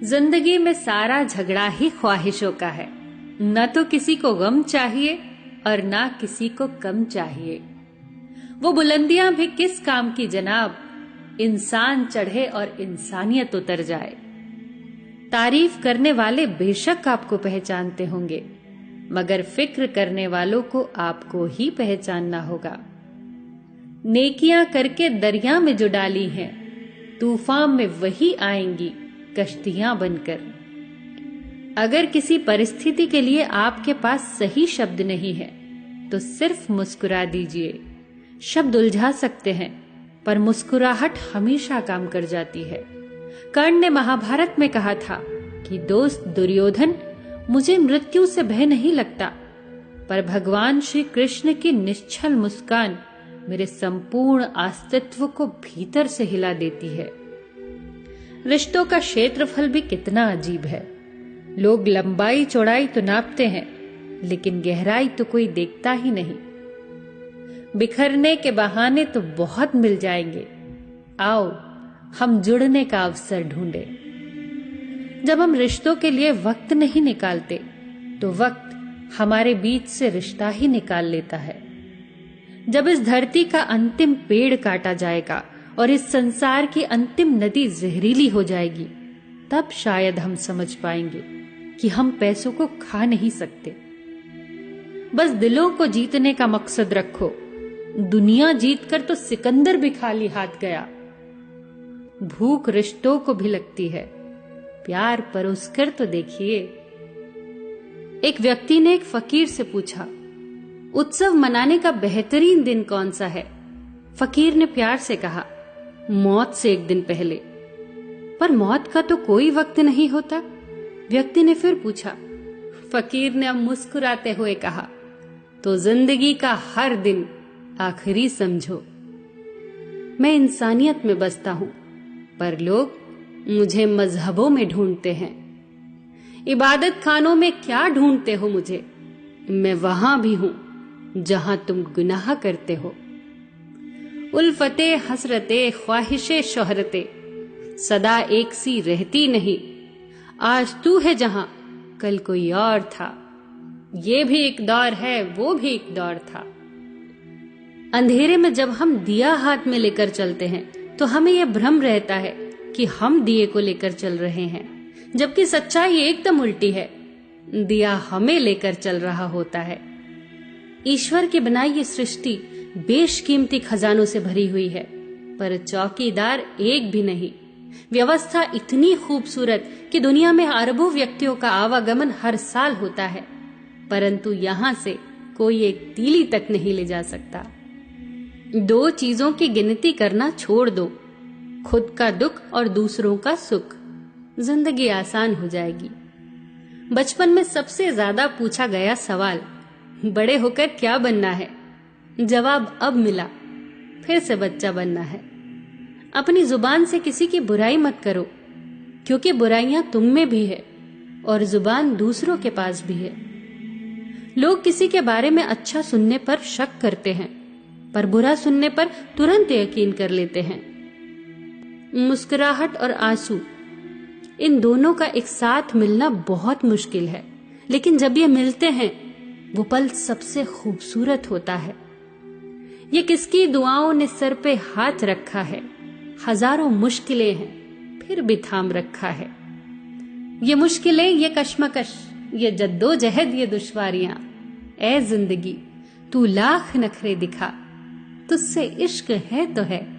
जिंदगी में सारा झगड़ा ही ख्वाहिशों का है। न तो किसी को गम चाहिए और ना किसी को कम चाहिए। वो बुलंदियां भी किस काम की जनाब, इंसान चढ़े और इंसानियत उतर जाए। तारीफ करने वाले बेशक आपको पहचानते होंगे, मगर फिक्र करने वालों को आपको ही पहचानना होगा। नेकियां करके दरिया में जो डाली हैं, तूफान में वही आएंगी कश्तियां बनकर। अगर किसी परिस्थिति के लिए आपके पास सही शब्द नहीं है तो सिर्फ मुस्कुरा दीजिए। शब्द उलझा सकते हैं, पर मुस्कुराहट हमेशा काम कर जाती है। कर्ण ने महाभारत में कहा था कि दोस्त दुर्योधन, मुझे मृत्यु से भय नहीं लगता, पर भगवान श्री कृष्ण की निश्चल मुस्कान मेरे संपूर्ण अस्तित्व को भीतर से हिला देती है। रिश्तों का क्षेत्रफल भी कितना अजीब है। लोग लंबाई चौड़ाई तो नापते हैं, लेकिन गहराई तो कोई देखता ही नहीं। बिखरने के बहाने तो बहुत मिल जाएंगे, आओ हम जुड़ने का अवसर ढूंढें। जब हम रिश्तों के लिए वक्त नहीं निकालते, तो वक्त हमारे बीच से रिश्ता ही निकाल लेता है। जब इस धरती का अंतिम पेड़ काटा जाएगा और इस संसार की अंतिम नदी जहरीली हो जाएगी, तब शायद हम समझ पाएंगे कि हम पैसों को खा नहीं सकते। बस दिलों को जीतने का मकसद रखो। दुनिया जीतकर तो सिकंदर भी खाली हाथ गया। भूख रिश्तों को भी लगती है, प्यार परोसकर तो देखिए। एक व्यक्ति ने एक फकीर से पूछा, उत्सव मनाने का बेहतरीन दिन कौन सा है? फकीर ने प्यार से कहा, मौत से एक दिन पहले। पर मौत का तो कोई वक्त नहीं होता। व्यक्ति ने फिर पूछा। फकीर ने अब मुस्कुराते हुए कहा, तो जिंदगी का हर दिन आखिरी समझो। मैं इंसानियत में बसता हूं, पर लोग मुझे मजहबों में ढूंढते हैं। इबादत खानों में क्या ढूंढते हो मुझे? मैं वहां भी हूं जहां तुम गुनाह करते हो। उल्फते हसरते ख्वाहिशे शोहरते सदा एक सी रहती नहीं। आज तू है जहां कल कोई और था। ये भी एक दौर है, वो भी एक दौर था। अंधेरे में जब हम दिया हाथ में लेकर चलते हैं, तो हमें यह भ्रम रहता है कि हम दिए को लेकर चल रहे हैं, जबकि सच्चाई एकदम उल्टी है। दिया हमें लेकर चल रहा होता है। ईश्वर की बनाई ये सृष्टि बेशकीमती खजानों से भरी हुई है, पर चौकीदार एक भी नहीं। व्यवस्था इतनी खूबसूरत कि दुनिया में अरबों व्यक्तियों का आवागमन हर साल होता है, परंतु यहां से कोई एक तीली तक नहीं ले जा सकता। दो चीजों की गिनती करना छोड़ दो, खुद का दुख और दूसरों का सुख। जिंदगी आसान हो जाएगी। बचपन में सबसे ज्यादा पूछा गया सवाल, बड़े होकर क्या बनना है? जवाब अब मिला, फिर से बच्चा बनना है। अपनी जुबान से किसी की बुराई मत करो, क्योंकि बुराइयां तुम में भी है और जुबान दूसरों के पास भी है। लोग किसी के बारे में अच्छा सुनने पर शक करते हैं, पर बुरा सुनने पर तुरंत यकीन कर लेते हैं। मुस्कुराहट और आंसू, इन दोनों का एक साथ मिलना बहुत मुश्किल है, लेकिन जब ये मिलते हैं, वो पल सबसे खूबसूरत होता है। ये किसकी दुआओं ने सर पे हाथ रखा है। हजारों मुश्किलें हैं, फिर भी थाम रखा है। ये मुश्किलें, ये कश्मकश, ये जद्दोजहद, ये दुश्वारियां। ऐ जिंदगी, तू लाख नखरे दिखा, तुझसे इश्क है तो है।